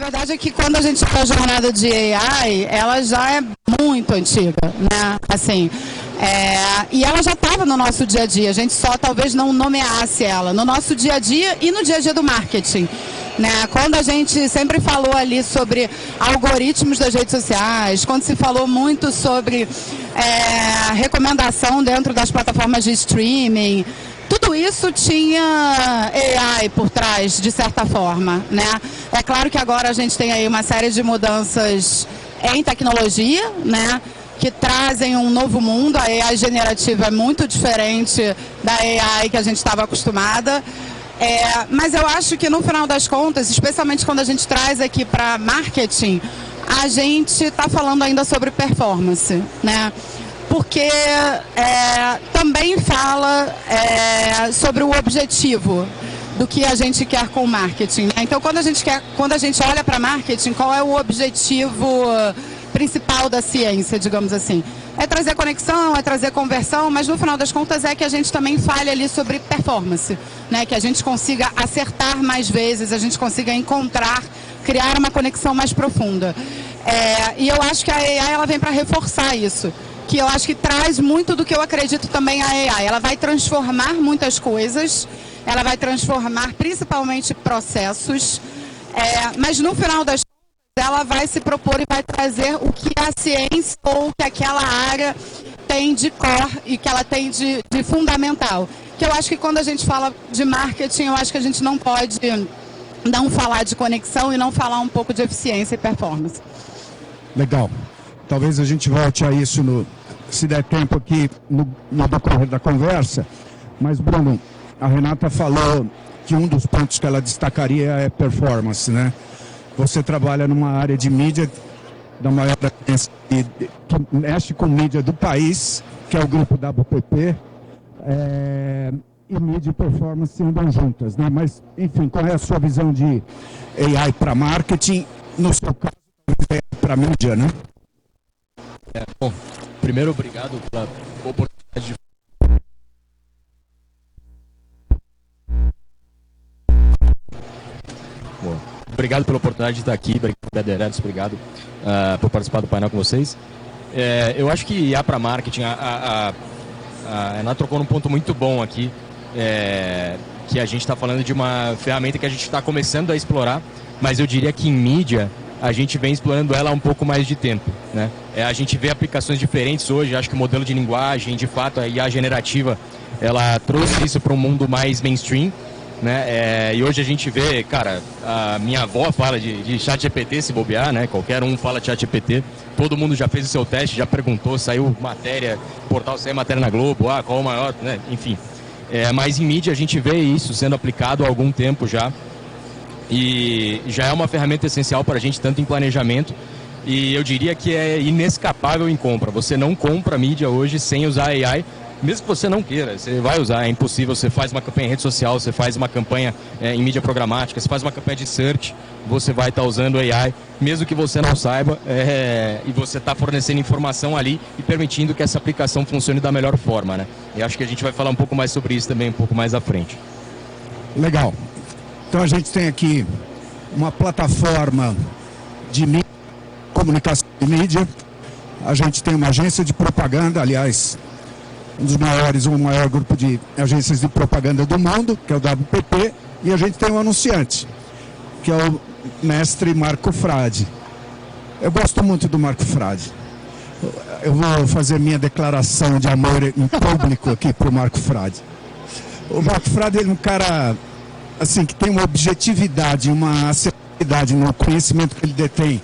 verdade é que quando a gente fala a jornada de AI, ela já é muito antiga, né? Assim, e ela já estava no nosso dia a dia, a gente só talvez não nomeasse ela, no nosso dia a dia e no dia a dia do marketing. Né? Quando a gente sempre falou ali sobre algoritmos das redes sociais, quando se falou muito sobre recomendação dentro das plataformas de streaming, tudo isso tinha AI por trás, de certa forma, né? É claro que agora a gente tem aí uma série de mudanças em tecnologia, né? Que trazem um novo mundo. A AI generativa é muito diferente da AI que a gente estava acostumada. Mas eu acho que no final das contas, especialmente quando a gente traz aqui para marketing, a gente está falando ainda sobre performance, né? Porque também fala sobre o objetivo do que a gente quer com o marketing, né? Então, quando a gente olha para marketing, qual é o objetivo principal da ciência, digamos assim? É trazer conexão, é trazer conversão, mas no final das contas é que a gente também fale ali sobre performance, né? Que a gente consiga acertar mais vezes, a gente consiga encontrar, criar uma conexão mais profunda. E eu acho que a AI ela vem para reforçar isso, que eu acho que traz muito do que eu acredito também a AI. Ela vai transformar muitas coisas, ela vai transformar principalmente processos, mas no final das contas ela vai se propor e vai trazer o que a ciência ou que aquela área tem de core e que ela tem de fundamental. Que eu acho que quando a gente fala de marketing, eu acho que a gente não pode não falar de conexão e não falar um pouco de eficiência e performance. Legal. Talvez a gente volte a isso, se der tempo aqui, no decorrer da conversa. Mas, Bruno, a Renata falou que um dos pontos que ela destacaria é performance, né? Você trabalha numa área de mídia da maior agência que mexe com mídia do país, que é o grupo WPP, e mídia e performance andam juntas, né? Mas, enfim, qual é a sua visão de AI para marketing, no seu caso, para mídia, né? Bom, primeiro, obrigado pela oportunidade de Obrigado pela oportunidade de estar aqui, obrigado por participar do painel com vocês. Eu acho que IA para marketing, a Ana trocou num ponto muito bom aqui, que a gente está falando de uma ferramenta que a gente está começando a explorar, mas eu diria que em mídia a gente vem explorando ela há um pouco mais de tempo, né? A gente vê aplicações diferentes hoje, acho que o modelo de linguagem, de fato, a IA generativa, ela trouxe isso para um mundo mais mainstream, né? E hoje a gente vê, cara, a minha avó fala de ChatGPT, se bobear, né? Qualquer um fala de ChatGPT, todo mundo já fez o seu teste, já perguntou, saiu matéria, portal saiu matéria na Globo, qual o maior, né? Enfim. Mas em mídia a gente vê isso sendo aplicado há algum tempo já, e já é uma ferramenta essencial para a gente, tanto em planejamento, e eu diria que é inescapável em compra. Você não compra mídia hoje sem usar AI, mesmo que você não queira, você vai usar, é impossível. Você faz uma campanha em rede social, você faz uma campanha em mídia programática, você faz uma campanha de search, você vai estar usando AI, mesmo que você não saiba, e você está fornecendo informação ali e permitindo que essa aplicação funcione da melhor forma, né? E acho que a gente vai falar um pouco mais sobre isso também, um pouco mais à frente. Legal. Então a gente tem aqui uma plataforma de mídia, comunicação de mídia, a gente tem uma agência de propaganda, aliás, o maior grupo de agências de propaganda do mundo, que é o WPP, e a gente tem um anunciante, que é o mestre Marco Frade. Eu gosto muito do Marco Frade. Eu vou fazer minha declaração de amor em público aqui para o Marco Frade. O Marco Frade é um cara assim, que tem uma objetividade, uma assertividade no conhecimento que ele detém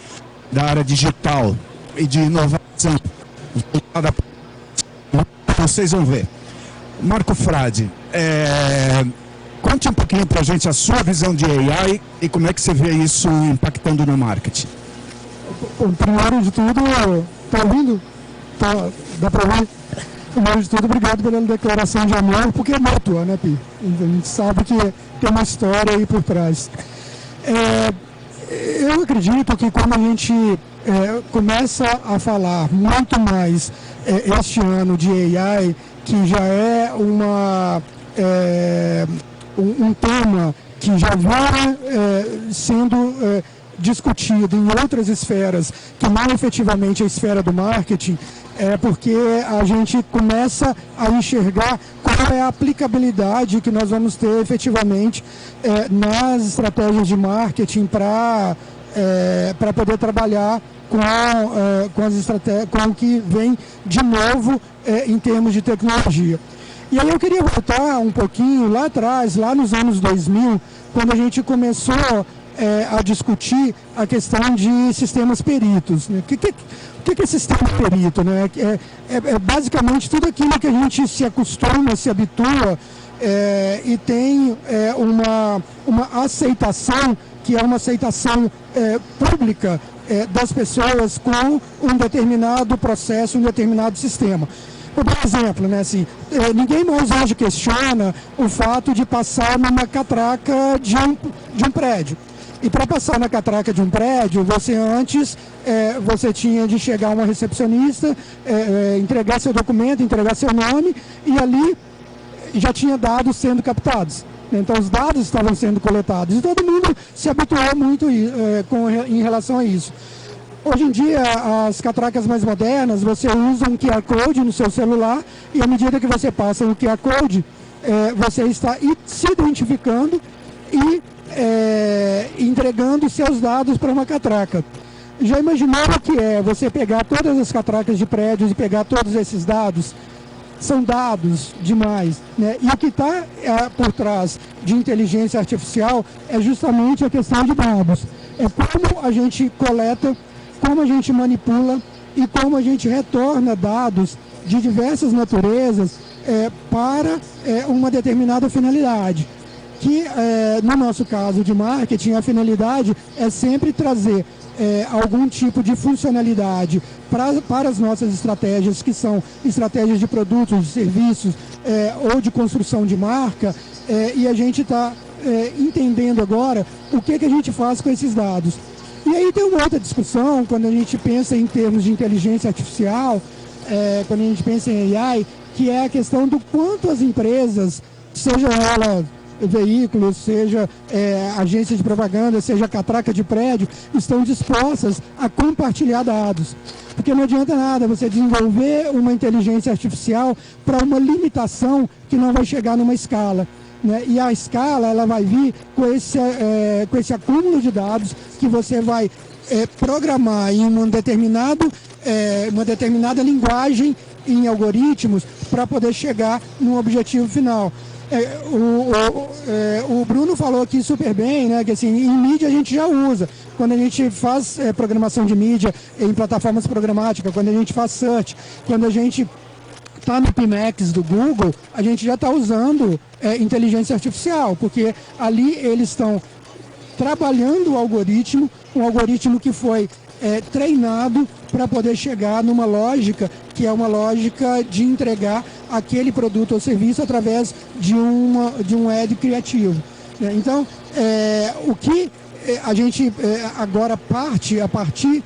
da área digital e de inovação. Vocês vão ver. Marco Frade, conte um pouquinho para a gente a sua visão de AI e como é que você vê isso impactando no marketing. Bom, primeiro de tudo, tá ouvindo? Dá para ouvir? Primeiro de tudo, obrigado pela declaração de amor, porque é mútua, né, Pi? A gente sabe que tem uma história aí por trás. Eu acredito que quando a gente começa a falar muito mais este ano de AI, que já é um tema que já vem sendo discutido em outras esferas, que não efetivamente a esfera do marketing, é porque a gente começa a enxergar qual é a aplicabilidade que nós vamos ter efetivamente nas estratégias de marketing para poder trabalhar com o que vem de novo em termos de tecnologia. E aí eu queria voltar um pouquinho lá atrás, lá nos anos 2000, quando a gente começou a discutir a questão de sistemas peritos. Né? O que é sistema perito? Né? É basicamente tudo aquilo que a gente se acostuma, se habitua e tem uma aceitação, que é uma aceitação pública das pessoas com um determinado processo, um determinado sistema. Por exemplo, né, assim, ninguém mais hoje questiona o fato de passar numa catraca de um prédio. E para passar na catraca de um prédio, você antes você tinha de chegar uma recepcionista, entregar seu documento, entregar seu nome, e ali já tinha dados sendo captados. Então os dados estavam sendo coletados. E todo mundo se habituou muito em relação a isso. Hoje em dia, as catracas mais modernas, você usa um QR Code no seu celular e à medida que você passa o QR Code, você está se identificando e entregando seus dados para uma catraca. Já imaginava que você pegar todas as catracas de prédios e pegar todos esses dados? São dados demais, né? E o que está por trás de inteligência artificial é justamente a questão de dados. É como a gente coleta, como a gente manipula e como a gente retorna dados de diversas naturezas para uma determinada finalidade. Que, no nosso caso de marketing, a finalidade é sempre trazer algum tipo de funcionalidade para as nossas estratégias, que são estratégias de produtos, de serviços ou de construção de marca, e a gente está entendendo agora o que a gente faz com esses dados. E aí tem uma outra discussão, quando a gente pensa em termos de inteligência artificial, quando a gente pensa em AI, que é a questão do quanto as empresas, seja ela veículos, seja agência de propaganda, seja catraca de prédio, estão dispostas a compartilhar dados. Porque não adianta nada você desenvolver uma inteligência artificial para uma limitação que não vai chegar numa escala. Né? E a escala ela vai vir com esse acúmulo de dados que você vai programar em uma determinada linguagem em algoritmos para poder chegar no objetivo final. O Bruno falou aqui super bem, né, que assim, em mídia a gente já usa. Quando a gente faz programação de mídia em plataformas programáticas, quando a gente faz search, quando a gente está no PMax do Google, a gente já está usando inteligência artificial, porque ali eles estão trabalhando o algoritmo, um algoritmo que foi treinado para poder chegar numa lógica que é uma lógica de entregar aquele produto ou serviço através de um ad criativo. Então, o que a gente agora a partir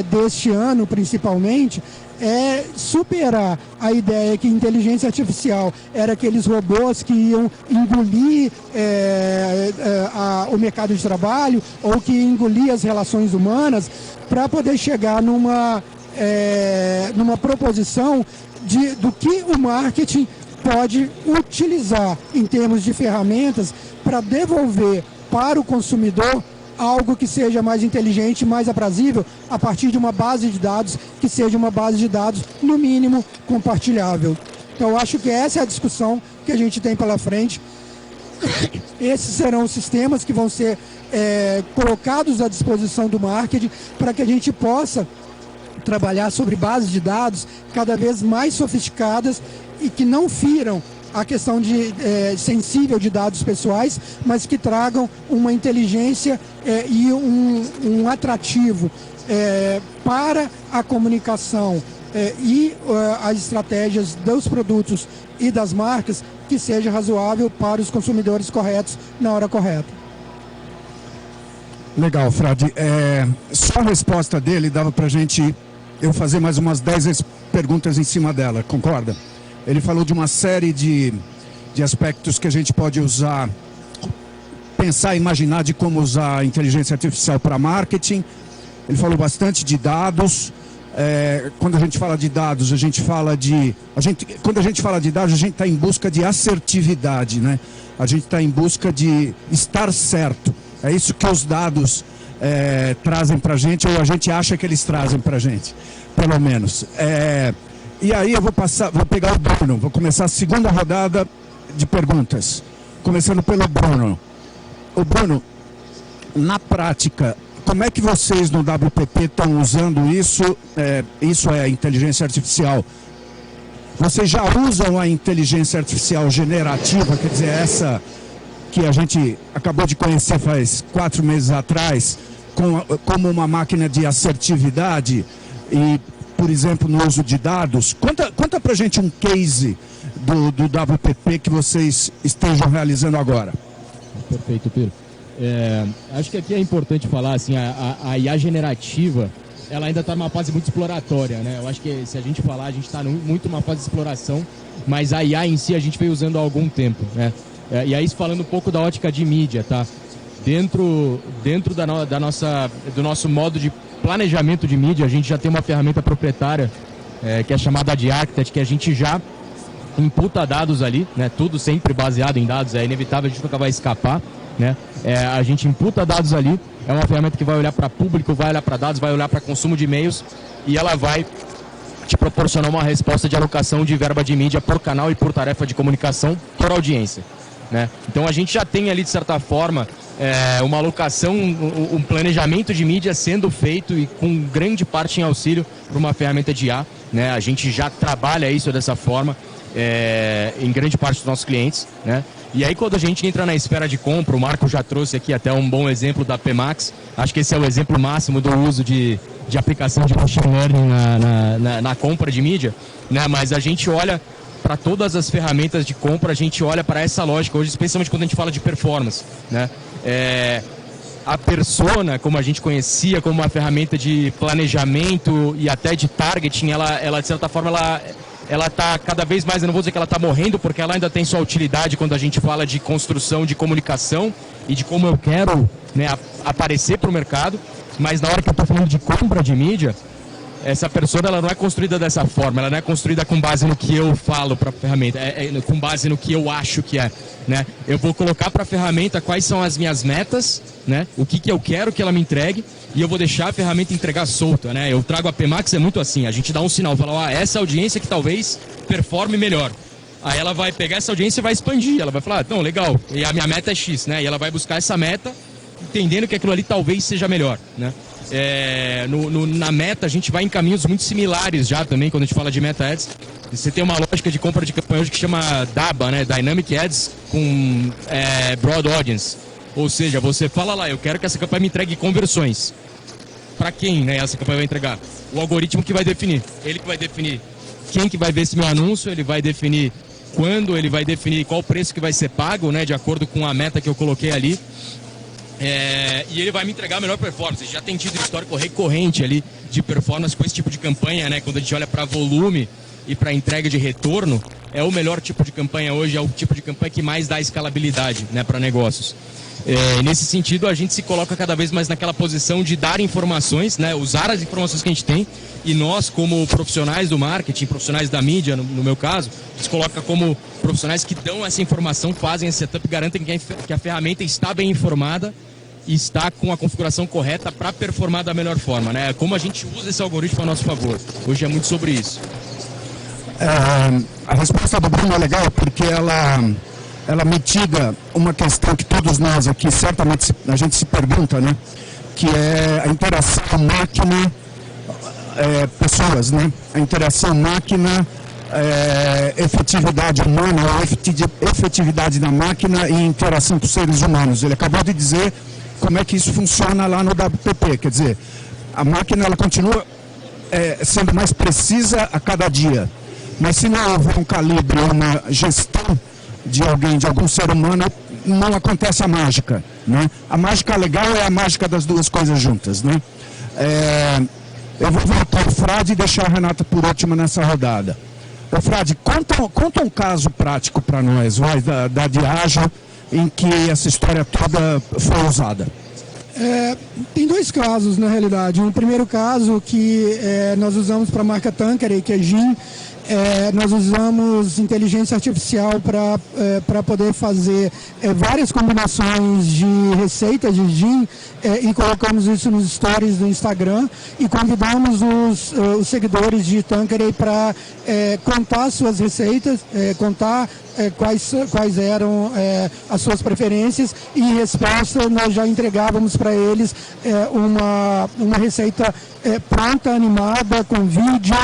deste ano principalmente, é superar a ideia que inteligência artificial era aqueles robôs que iam engolir o mercado de trabalho ou que engolir as relações humanas, para poder chegar numa proposição do que o marketing pode utilizar em termos de ferramentas para devolver para o consumidor algo que seja mais inteligente, mais aprazível, a partir de uma base de dados que seja uma base de dados, no mínimo, compartilhável. Então, eu acho que essa é a discussão que a gente tem pela frente. Esses serão os sistemas que vão ser colocados à disposição do marketing para que a gente possa trabalhar sobre bases de dados cada vez mais sofisticadas e que não firam a questão sensível de dados pessoais, mas que tragam uma inteligência e um atrativo para a comunicação e as estratégias dos produtos e das marcas que seja razoável para os consumidores corretos na hora correta. Legal, Frade. Só a resposta dele dava para eu fazer mais umas 10 perguntas em cima dela, concorda? Ele falou de uma série de aspectos que a gente pode usar pensar, imaginar de como usar a inteligência artificial para marketing. Ele falou bastante de dados. Quando a gente fala de dados, a gente fala de... quando a gente fala de dados, a gente está em busca de assertividade, né? A gente está em busca de estar certo. É isso que os dados trazem para a gente, ou a gente acha que eles trazem para a gente, pelo menos. E aí eu vou pegar o Bruno, vou começar a segunda rodada de perguntas. Começando pelo Bruno. O Bruno, na prática, como é que vocês no WPP estão usando isso? Isso é inteligência artificial. Vocês já usam a inteligência artificial generativa, quer dizer, essa que a gente acabou de conhecer faz 4 meses atrás, como uma máquina de assertividade e, por exemplo, no uso de dados? Conta pra gente um case do WPP que vocês estejam realizando agora. Perfeito, Pedro. Acho que aqui é importante falar, assim, a IA generativa, ela ainda está numa fase muito exploratória, né? Eu acho que se a gente falar, a gente está muito numa fase de exploração, mas a IA em si a gente veio usando há algum tempo, né? E aí, falando um pouco da ótica de mídia, tá? Dentro do nosso modo de planejamento de mídia, a gente já tem uma ferramenta proprietária que é chamada de Architect, que a gente já imputa dados ali, né? Tudo sempre baseado em dados, é inevitável, a gente nunca vai escapar, né? A gente imputa dados ali, é uma ferramenta que vai olhar para público, vai olhar para dados, vai olhar para consumo de e-mails e ela vai te proporcionar uma resposta de alocação de verba de mídia por canal e por tarefa de comunicação por audiência, né? Então a gente já tem ali, de certa forma, uma alocação, um planejamento de mídia sendo feito e com grande parte em auxílio por uma ferramenta de IA, né? A gente já trabalha isso dessa forma em grande parte dos nossos clientes, né? E aí, quando a gente entra na esfera de compra, o Marco já trouxe aqui até um bom exemplo da PMax. Acho que esse é o exemplo máximo do uso de aplicação de machine learning na compra de mídia, né? Mas a gente olha para todas as ferramentas de compra, a gente olha para essa lógica hoje, especialmente quando a gente fala de performance, né? A Persona, como a gente conhecia, como uma ferramenta de planejamento e até de targeting, ela de certa forma, ela está cada vez mais, eu não vou dizer que ela está morrendo, porque ela ainda tem sua utilidade quando a gente fala de construção de comunicação e de como eu quero, né, aparecer para o mercado, mas na hora que eu estou falando de compra de mídia, essa persona ela não é construída dessa forma, ela não é construída com base no que eu falo para a ferramenta, com base no que eu acho que é, né? Eu vou colocar para a ferramenta quais são as minhas metas, né? O que eu quero que ela me entregue e eu vou deixar a ferramenta entregar solta, né? Eu trago a PMax, é muito assim, a gente dá um sinal, fala, essa audiência que talvez performe melhor. Aí ela vai pegar essa audiência e vai expandir, ela vai falar, não, legal, e a minha meta é X, né? E ela vai buscar essa meta, entendendo que aquilo ali talvez seja melhor, né? Na meta a gente vai em caminhos muito similares já também quando a gente fala de meta ads. Você tem uma lógica de compra de campanha hoje que chama DABA, né? Dynamic Ads com Broad Audience. Ou seja, você fala lá, eu quero que essa campanha me entregue conversões. Para quem, né, essa campanha vai entregar? O algoritmo que vai definir. Ele que vai definir quem que vai ver esse meu anúncio, ele vai definir quando, ele vai definir qual o preço que vai ser pago, né? De acordo com a meta que eu coloquei ali. E ele vai me entregar a melhor performance. Já tem tido histórico recorrente ali de performance com esse tipo de campanha, né? Quando a gente olha para volume e para entrega de retorno, é o melhor tipo de campanha hoje, é o tipo de campanha que mais dá escalabilidade, né, para negócios. Nesse sentido, a gente se coloca cada vez mais naquela posição de dar informações, né, usar as informações que a gente tem, e nós, como profissionais do marketing, profissionais da mídia, no meu caso, a gente se coloca como profissionais que dão essa informação, fazem esse setup, garantem que a ferramenta está bem informada e está com a configuração correta para performar da melhor forma, né? Como a gente usa esse algoritmo a nosso favor. Hoje é muito sobre isso. A resposta do Bruno é legal porque ela mitiga uma questão que todos nós aqui certamente a gente se pergunta, né? Que é a interação máquina pessoas, né? A interação máquina, efetividade humana, efetividade da máquina e interação com os seres humanos. Ele acabou de dizer como é que isso funciona lá no WPP, quer dizer, a máquina ela continua sendo mais precisa a cada dia, mas se não houver um calibre, uma gestão de algum ser humano, não acontece a mágica, né? A mágica legal é a mágica das duas coisas juntas, né? Eu vou voltar ao Frade e deixar a Renata por última nessa rodada. Frade, conta um caso prático para nós, vai, da Diageo, em que essa história toda foi usada? Tem dois casos, na realidade. Um primeiro caso que nós usamos para a marca Tanqueray, que é gin. Nós usamos inteligência artificial para poder fazer várias combinações de receitas de gin e colocamos isso nos stories do Instagram e convidamos os seguidores de Tanqueray para contar suas receitas, contar quais eram as suas preferências e em resposta nós já entregávamos para eles uma receita pronta, animada, com vídeo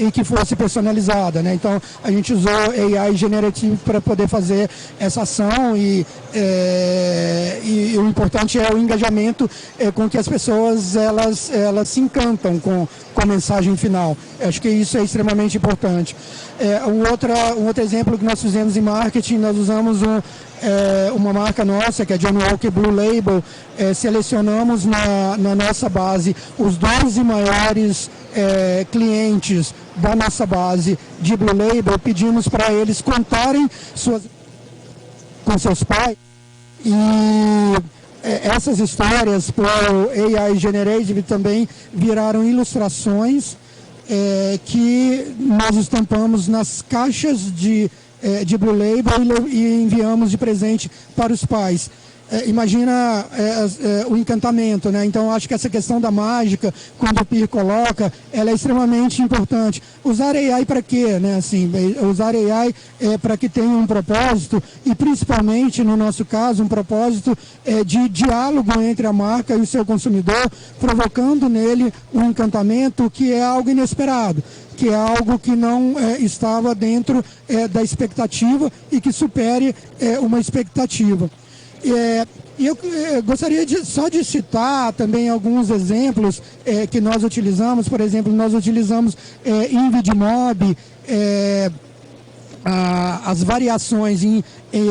e que fosse personalizada, né? Então a gente usou AI generativo para poder fazer essa ação e o importante é o engajamento com que as pessoas elas se encantam com a mensagem final. Acho que isso é extremamente importante. Um outro exemplo que nós fizemos em marketing, nós usamos uma marca nossa, que é Johnnie Walker Blue Label, selecionamos na nossa base os 12 maiores clientes da nossa base de Blue Label, pedimos para eles contarem com seus pais e essas histórias por AI Generative também viraram ilustrações que nós estampamos nas caixas de Blue Label e enviamos de presente para os pais. Imagina o encantamento, né? Então acho que essa questão da mágica, quando o Pir coloca, ela é extremamente importante. Usar AI para quê, né? Assim, usar AI para que tenha um propósito e principalmente no nosso caso um propósito de diálogo entre a marca e o seu consumidor, provocando nele um encantamento que é algo inesperado, que é algo que não estava dentro da expectativa e que supere uma expectativa. E eu gostaria só de citar também alguns exemplos que nós utilizamos. Por exemplo, nós utilizamos em Vidmob as variações em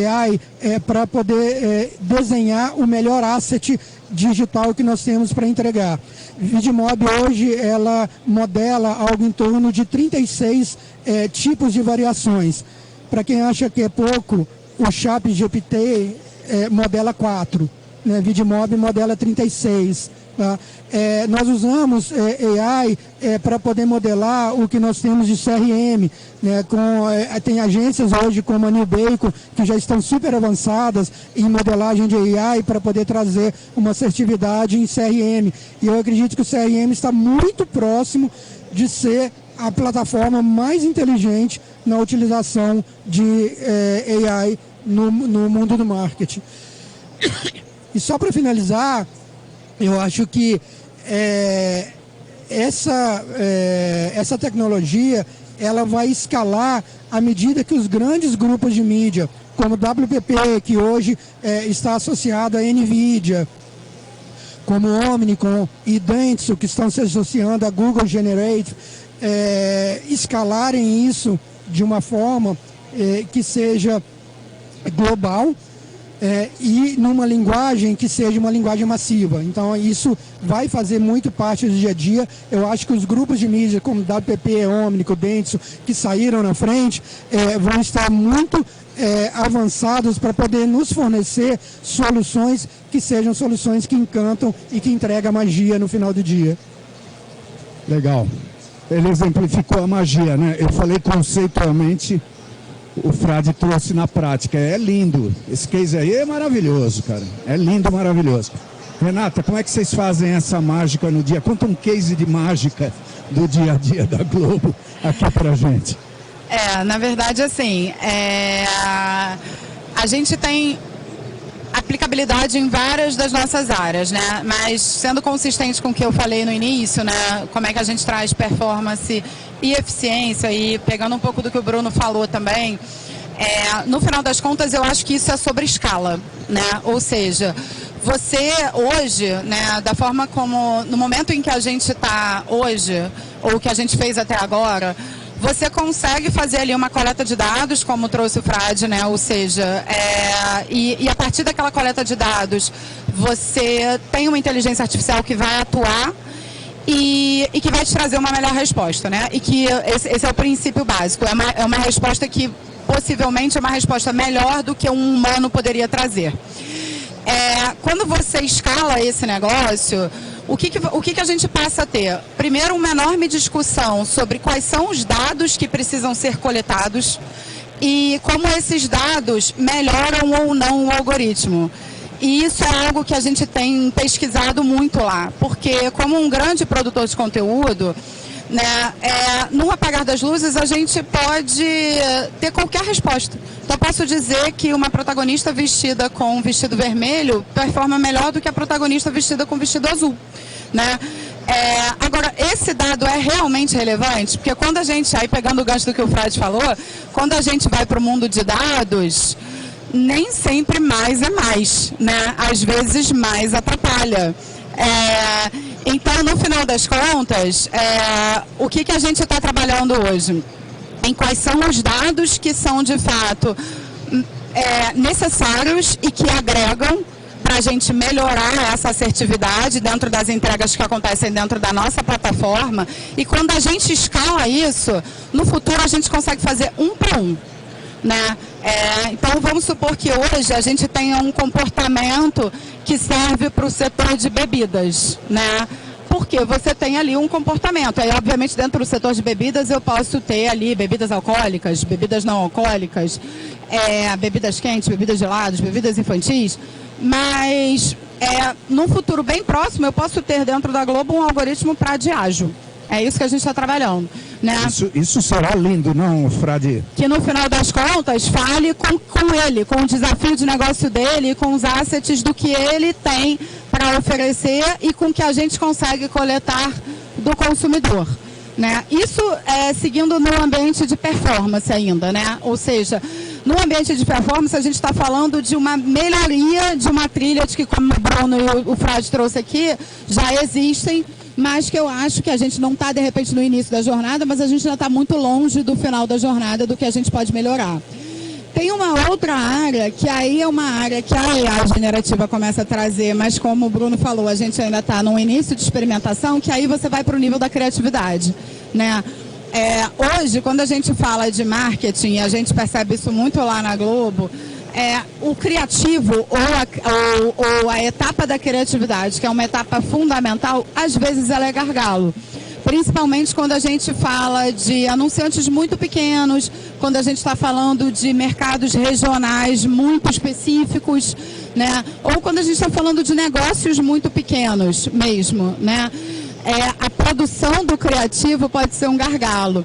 AI para poder desenhar o melhor asset digital que nós temos para entregar. Vidmob hoje ela modela algo em torno de 36 tipos de variações. Para quem acha que é pouco, o ChatGPT modela 4, né? Vidmob modela 36. Tá? Nós usamos AI para poder modelar o que nós temos de CRM, né? Tem agências hoje como a New Bacon que já estão super avançadas em modelagem de AI para poder trazer uma assertividade em CRM. E eu acredito que o CRM está muito próximo de ser a plataforma mais inteligente na utilização de AI no mundo do marketing. E só para finalizar, eu acho que essa tecnologia ela vai escalar à medida que os grandes grupos de mídia, como o WPP, que hoje está associado à NVIDIA, como Omnicom e Dentsu, que estão se associando à Google Generate, escalarem isso de uma forma que seja global e numa linguagem que seja uma linguagem massiva. Então isso vai fazer muito parte do dia a dia. Eu acho que os grupos de mídia como WPP, Omnicom, Dentsu, que saíram na frente, vão estar muito avançados para poder nos fornecer soluções que sejam soluções que encantam e que entregam a magia no final do dia. Legal. Ele exemplificou a magia, né? Eu falei conceitualmente, o Frade trouxe na prática. É lindo. Esse case aí é maravilhoso, cara. É lindo, maravilhoso. Renata, como é que vocês fazem essa mágica no dia? Conta um case de mágica do dia a dia da Globo aqui pra gente. Na verdade, assim, a gente tem aplicabilidade em várias das nossas áreas, né? Mas sendo consistente com o que eu falei no início, né? Como é que a gente traz performance e eficiência, e pegando um pouco do que o Bruno falou também, no final das contas eu acho que isso é sobre escala, né? Ou seja, você hoje, né, da forma como, no momento em que a gente está hoje, ou que a gente fez até agora, você consegue fazer ali uma coleta de dados, como trouxe o Frade, né? Ou seja, e a partir daquela coleta de dados, você tem uma inteligência artificial que vai atuar e que vai te trazer uma melhor resposta, né? E que esse é o princípio básico. É uma resposta que possivelmente uma resposta melhor do que um humano poderia trazer. Quando você escala esse negócio, o que a gente passa a ter? Primeiro, uma enorme discussão sobre quais são os dados que precisam ser coletados e como esses dados melhoram ou não o algoritmo. E isso é algo que a gente tem pesquisado muito lá, porque como um grande produtor de conteúdo, né, no apagar das luzes a gente pode ter qualquer resposta. Então posso dizer que uma protagonista vestida com um vestido vermelho performa melhor do que a protagonista vestida com um vestido azul, né? Agora, esse dado é realmente relevante? Porque quando a gente, aí pegando o gancho do que o Fred falou, quando a gente vai para o mundo de dados, nem sempre mais é mais, né? Às vezes mais atrapalha. Então, no final das contas, o que a gente está trabalhando hoje? Em quais são os dados que são, de fato, necessários e que agregam para a gente melhorar essa assertividade dentro das entregas que acontecem dentro da nossa plataforma. E quando a gente escala isso, no futuro a gente consegue fazer 1 para 1. Né? Então, vamos supor que hoje a gente tenha um comportamento que serve para o setor de bebidas, né? Porque você tem ali um comportamento. Aí, obviamente, dentro do setor de bebidas, eu posso ter ali bebidas alcoólicas, bebidas não alcoólicas, bebidas quentes, bebidas geladas, bebidas infantis. Mas, num futuro bem próximo, eu posso ter dentro da Globo um algoritmo para Diageo. É isso que a gente está trabalhando. Né? Isso será lindo, não, Frade? Que no final das contas fale com ele, com o desafio de negócio dele, com os assets do que ele tem para oferecer e com o que a gente consegue coletar do consumidor. Né? Isso seguindo no ambiente de performance ainda, né? Ou seja, no ambiente de performance a gente está falando de uma melhoria de uma trilha de que, como o Bruno e o Frade trouxe aqui, já existem, mas que eu acho que a gente não está, de repente, no início da jornada, mas a gente ainda está muito longe do final da jornada, do que a gente pode melhorar. Tem uma outra área, que aí é uma área que a AI generativa começa a trazer, mas como o Bruno falou, a gente ainda está no início de experimentação, que aí você vai para o nível da criatividade, né? Hoje, quando a gente fala de marketing, a gente percebe isso muito lá na Globo, o criativo ou a etapa da criatividade, que é uma etapa fundamental, às vezes ela é gargalo. Principalmente quando a gente fala de anunciantes muito pequenos, quando a gente está falando de mercados regionais muito específicos, né? Ou quando a gente está falando de negócios muito pequenos mesmo, né? A produção do criativo pode ser um gargalo.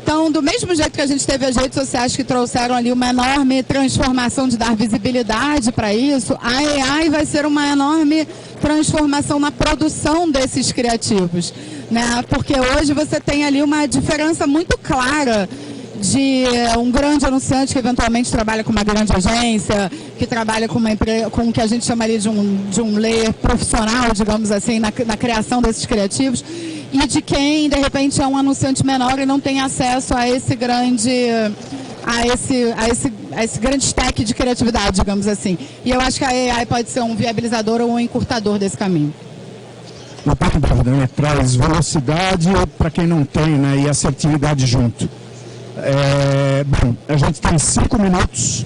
Então, do mesmo jeito que a gente teve as redes sociais que trouxeram ali uma enorme transformação de dar visibilidade para isso, a AI vai ser uma enorme transformação na produção desses criativos, né? Porque hoje você tem ali uma diferença muito clara de um grande anunciante que eventualmente trabalha com uma grande agência, que trabalha com com o que a gente chama ali de um layer profissional, digamos assim, na criação desses criativos, e de quem, de repente, é um anunciante menor e não tem acesso a esse grande stack de criatividade, digamos assim. E eu acho que a AI pode ser um viabilizador ou um encurtador desse caminho. Não tem dúvida, né? Traz velocidade para quem não tem, né? E assertividade junto. Bom, a gente tem 5 minutos.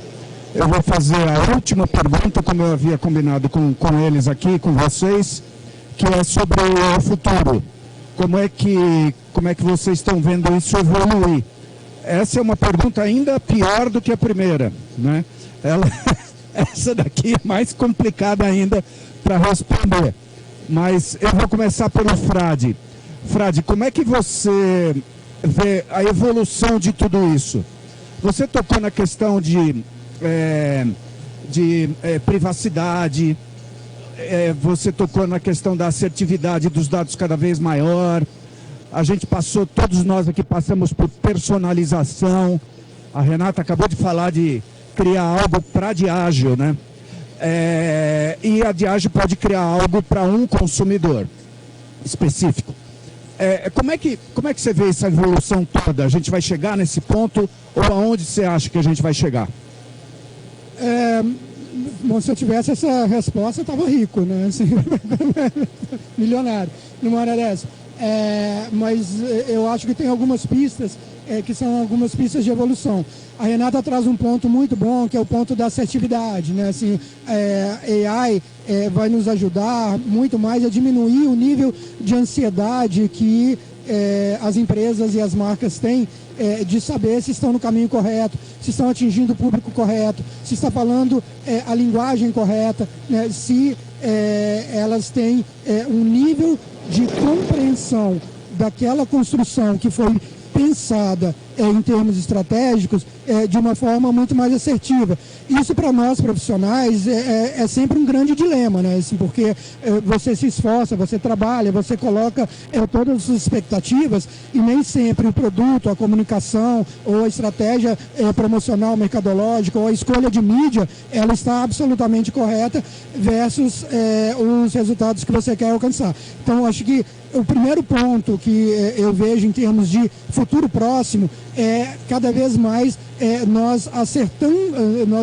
Eu vou fazer a última pergunta, como eu havia combinado com eles aqui, com vocês, que é sobre o futuro. Como é que vocês estão vendo isso evoluir? Essa é uma pergunta ainda pior do que a primeira, né? Essa daqui é mais complicada ainda para responder. Mas eu vou começar pelo Frade. Frade, como é que você vê a evolução de tudo isso? Você tocou na questão de privacidade, você tocou na questão da assertividade dos dados cada vez maior. A gente passou, todos nós aqui passamos por personalização. A Renata acabou de falar de criar algo para a Diageo, né? E a Diageo pode criar algo para um consumidor específico. Como é que você vê essa evolução toda? A gente vai chegar nesse ponto ou aonde você acha que a gente vai chegar? Bom, se eu tivesse essa resposta, eu estava rico, né? Assim, milionário, numa hora dessa. mas eu acho que tem algumas pistas que são algumas pistas de evolução. A Renata traz um ponto muito bom, que é o ponto da assertividade, né? Assim, AI vai nos ajudar muito mais a diminuir o nível de ansiedade que as empresas e as marcas têm de saber se estão no caminho correto, se estão atingindo o público correto, se está falando a linguagem correta, né? Se elas têm um nível de compreensão daquela construção que foi pensada em termos estratégicos de uma forma muito mais assertiva. Isso para nós profissionais é sempre um grande dilema, né? Assim, porque você se esforça, você trabalha, você coloca todas as expectativas e nem sempre o produto, a comunicação ou a estratégia promocional, mercadológica ou a escolha de mídia, ela está absolutamente correta versus os resultados que você quer alcançar. Então, acho que o primeiro ponto que eu vejo em termos de futuro próximo é cada vez mais nós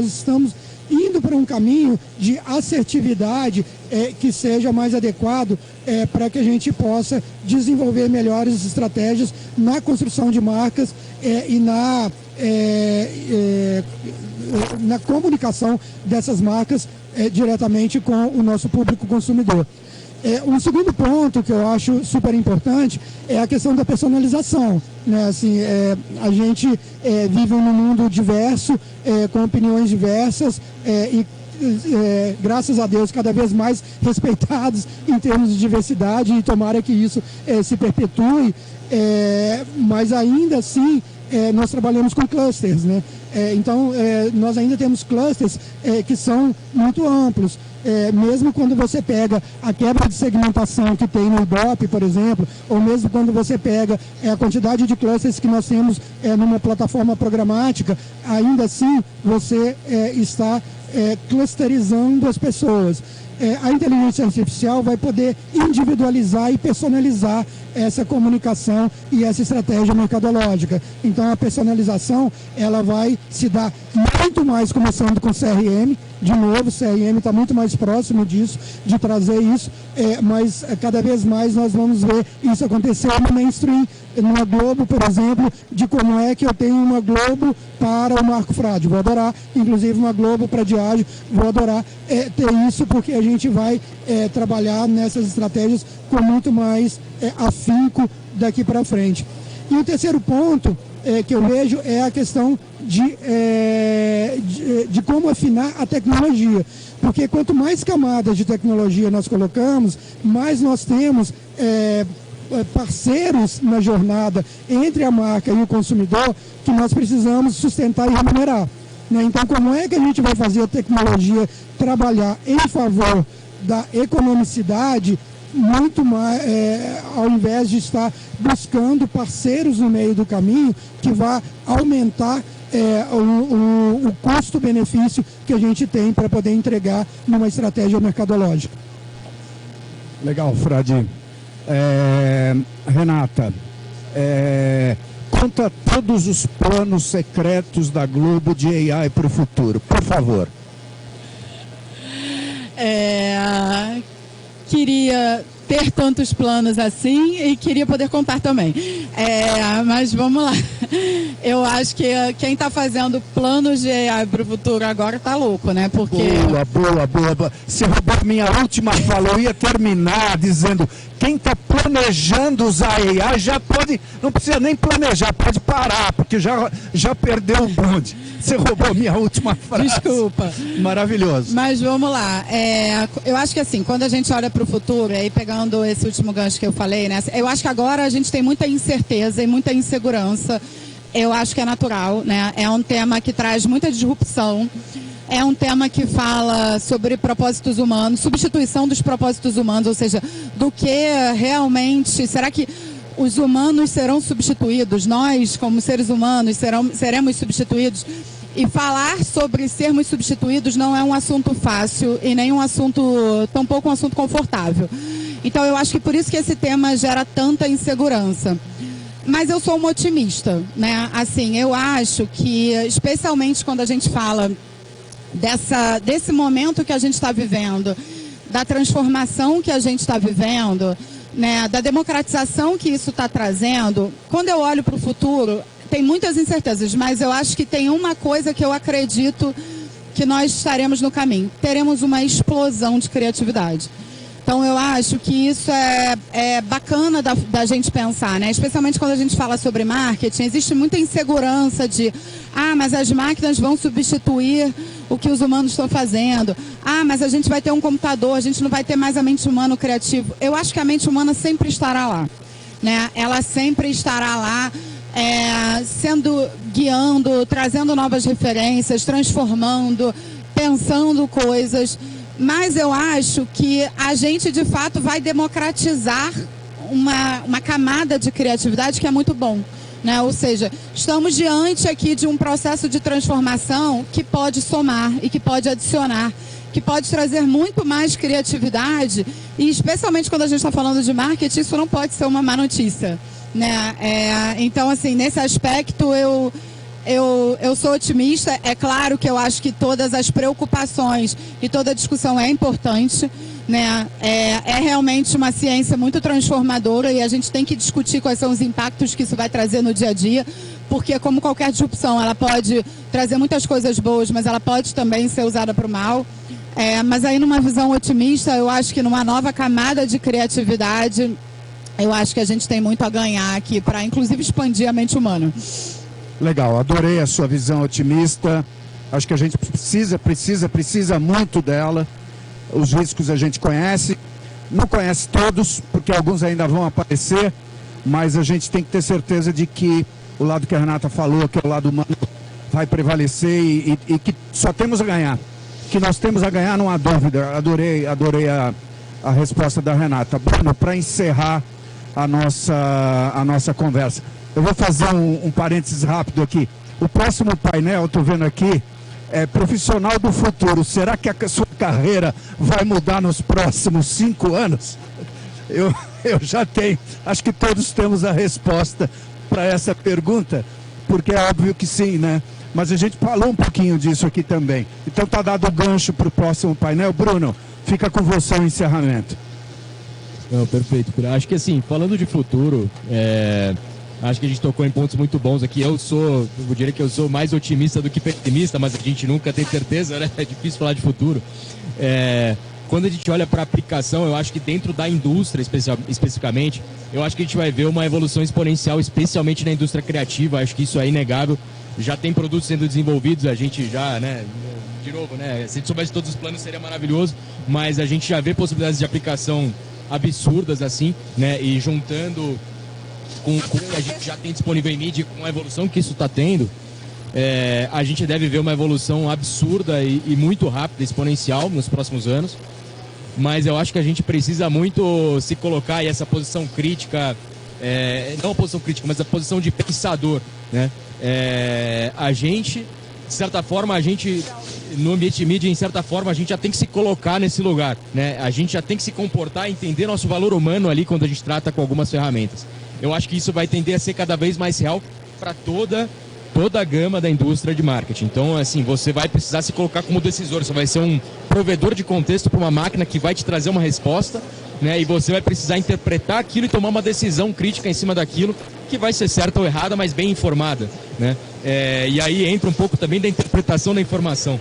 estamos indo para um caminho de assertividade que seja mais adequado para que a gente possa desenvolver melhores estratégias na construção de marcas e na comunicação dessas marcas diretamente com o nosso público consumidor. Um segundo ponto que eu acho super importante é a questão da personalização, né? Assim, a gente vive num mundo diverso, com opiniões diversas e graças a Deus, cada vez mais respeitados em termos de diversidade, e tomara que isso se perpetue, mas ainda assim nós trabalhamos com clusters, né? Então, nós ainda temos clusters que são muito amplos. Mesmo quando você pega a quebra de segmentação que tem no Ibope, por exemplo, ou mesmo quando você pega a quantidade de clusters que nós temos numa plataforma programática, ainda assim você está clusterizando as pessoas. A inteligência artificial vai poder individualizar e personalizar essa comunicação e essa estratégia mercadológica. Então, a personalização, ela vai se dar muito mais começando com CRM. De novo, o CRM está muito mais próximo disso, de trazer isso, mas cada vez mais nós vamos ver isso acontecer no mainstream, numa Globo, por exemplo, de como é que eu tenho uma Globo para o Marco Frade. Vou adorar, inclusive uma Globo para Diageo, vou adorar ter isso, porque a gente vai trabalhar nessas estratégias com muito mais afinco daqui para frente. E o terceiro ponto que eu vejo é a questão de como afinar a tecnologia. Porque quanto mais camadas de tecnologia nós colocamos, mais nós temos parceiros na jornada entre a marca e o consumidor que nós precisamos sustentar e remunerar, né? Então, como é que a gente vai fazer a tecnologia trabalhar em favor da economicidade, muito mais, ao invés de estar buscando parceiros no meio do caminho que vá aumentar o custo-benefício que a gente tem para poder entregar numa estratégia mercadológica. Legal, Frade. Renata, conta todos os planos secretos da Globo de AI para o futuro, por favor. Queria ter tantos planos assim e queria poder contar também. Mas vamos lá. Eu acho que quem está fazendo planos de AI para o futuro agora está louco, né? Porque... Boa. Você roubou minha última fala. Eu ia terminar dizendo, quem está planejando usar AI já pode, não precisa nem planejar, pode parar, porque já perdeu o bonde. Você roubou minha última frase. Desculpa. Maravilhoso. Mas vamos lá. Eu acho que assim, quando a gente olha para o futuro, aí pegando esse último gancho que eu falei, né? Eu acho que agora a gente tem muita incerteza e muita insegurança. Eu acho que é natural, né? É um tema que traz muita disrupção. É um tema que fala sobre propósitos humanos, substituição dos propósitos humanos, ou seja, do que realmente... Será que os humanos serão substituídos? Nós, como seres humanos, seremos substituídos? E falar sobre sermos substituídos não é um assunto fácil e nem um assunto, tampouco um assunto confortável. Então, eu acho que por isso que esse tema gera tanta insegurança. Mas eu sou uma otimista, né? Assim, eu acho que, especialmente quando a gente fala desse momento que a gente está vivendo, da transformação que a gente está vivendo, né, da democratização que isso está trazendo, quando eu olho para o futuro, tem muitas incertezas, mas eu acho que tem uma coisa que eu acredito que nós estaremos no caminho. Teremos uma explosão de criatividade. Então, eu acho que isso é bacana da gente pensar, né? Especialmente quando a gente fala sobre marketing, existe muita insegurança de mas as máquinas vão substituir o que os humanos estão fazendo. Mas a gente vai ter um computador, a gente não vai ter mais a mente humana criativa. Eu acho que a mente humana sempre estará lá, né? Ela sempre estará lá, guiando, trazendo novas referências, transformando, pensando coisas. Mas eu acho que a gente, de fato, vai democratizar uma camada de criatividade que é muito bom, né? Ou seja, estamos diante aqui de um processo de transformação que pode somar e que pode adicionar, que pode trazer muito mais criatividade e, especialmente quando a gente está falando de marketing, isso não pode ser uma má notícia, né? Então, assim, nesse aspecto, eu sou otimista. É claro que eu acho que todas as preocupações e toda a discussão é importante, né? É realmente uma ciência muito transformadora e a gente tem que discutir quais são os impactos que isso vai trazer no dia a dia, porque como qualquer disrupção, ela pode trazer muitas coisas boas, mas ela pode também ser usada para o mal. Mas aí, numa visão otimista, eu acho que numa nova camada de criatividade, eu acho que a gente tem muito a ganhar aqui para, inclusive, expandir a mente humana. Legal, adorei a sua visão otimista. Acho que a gente precisa muito dela. Os riscos a gente conhece, não conhece todos, porque alguns ainda vão aparecer, mas a gente tem que ter certeza de que o lado que a Renata falou, que é o lado humano, vai prevalecer e que só temos a ganhar. Que nós temos a ganhar, não há dúvida. Adorei a resposta da Renata. Bruno, para encerrar a nossa conversa, eu vou fazer um parênteses rápido aqui. O próximo painel, estou vendo aqui, é profissional do futuro. Será que a sua carreira vai mudar nos próximos 5 anos? Eu já tenho. Acho que todos temos a resposta para essa pergunta, porque é óbvio que sim, né? Mas a gente falou um pouquinho disso aqui também. Então está dado o gancho para o próximo painel. Bruno, fica com você o encerramento. Não, perfeito. Acho que assim, falando de futuro, acho que a gente tocou em pontos muito bons aqui. Eu diria que eu sou mais otimista do que pessimista, mas a gente nunca tem certeza, né? É difícil falar de futuro. Quando a gente olha para a aplicação, eu acho que dentro da indústria, especificamente, eu acho que a gente vai ver uma evolução exponencial, especialmente na indústria criativa. Acho que isso é inegável. Já tem produtos sendo desenvolvidos, a gente já, né? De novo, né? Se a gente soubesse todos os planos seria maravilhoso, mas a gente já vê possibilidades de aplicação absurdas assim, né? E juntando com o que a gente já tem disponível em mídia, com a evolução que isso está tendo, a gente deve ver uma evolução absurda e muito rápida, exponencial nos próximos anos. Mas eu acho que a gente precisa muito se colocar em essa posição crítica, não a posição crítica, mas a posição de pensador, né? A gente, de certa forma, no ambiente de mídia, em certa forma, a gente já tem que se colocar nesse lugar, né? A gente já tem que se comportar, entender nosso valor humano ali quando a gente trata com algumas ferramentas. Eu acho que isso vai tender a ser cada vez mais real para toda a gama da indústria de marketing. Então, assim, você vai precisar se colocar como decisor, você vai ser um provedor de contexto para uma máquina que vai te trazer uma resposta, né? E você vai precisar interpretar aquilo e tomar uma decisão crítica em cima daquilo, que vai ser certa ou errada, mas bem informada, né? E aí entra um pouco também da interpretação da informação,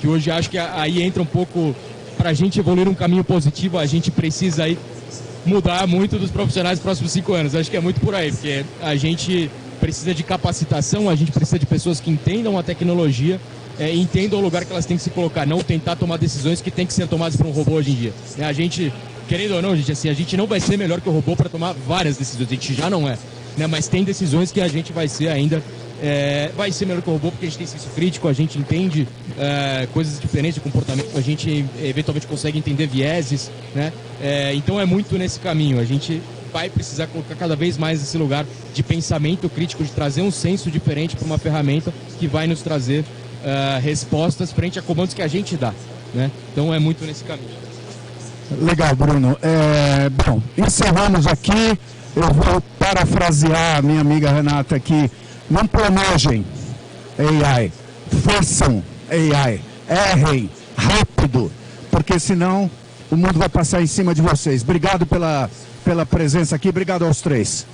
que hoje acho que aí entra um pouco, para a gente evoluir um caminho positivo, a gente precisa aí mudar muito dos profissionais nos próximos 5 anos. Acho que é muito por aí, porque a gente precisa de capacitação, a gente precisa de pessoas que entendam a tecnologia, entendam o lugar que elas têm que se colocar, não tentar tomar decisões que têm que ser tomadas por um robô hoje em dia. A gente, querendo ou não, gente, assim, a gente não vai ser melhor que o robô para tomar várias decisões, a gente já não é, né? Mas tem decisões que a gente vai ser ainda, vai ser melhor que o robô, porque a gente tem senso crítico, a gente entende coisas diferentes de comportamento, a gente eventualmente consegue entender vieses, né? Então é muito nesse caminho, a gente vai precisar colocar cada vez mais esse lugar de pensamento crítico, de trazer um senso diferente para uma ferramenta que vai nos trazer respostas frente a comandos que a gente dá, né? Então é muito nesse caminho. Legal, Bruno. Bom, encerramos aqui. Eu vou parafrasear a minha amiga Renata aqui. Não planejem AI, façam AI, errem rápido, porque senão o mundo vai passar em cima de vocês. Obrigado pela pela presença aqui. Obrigado aos três.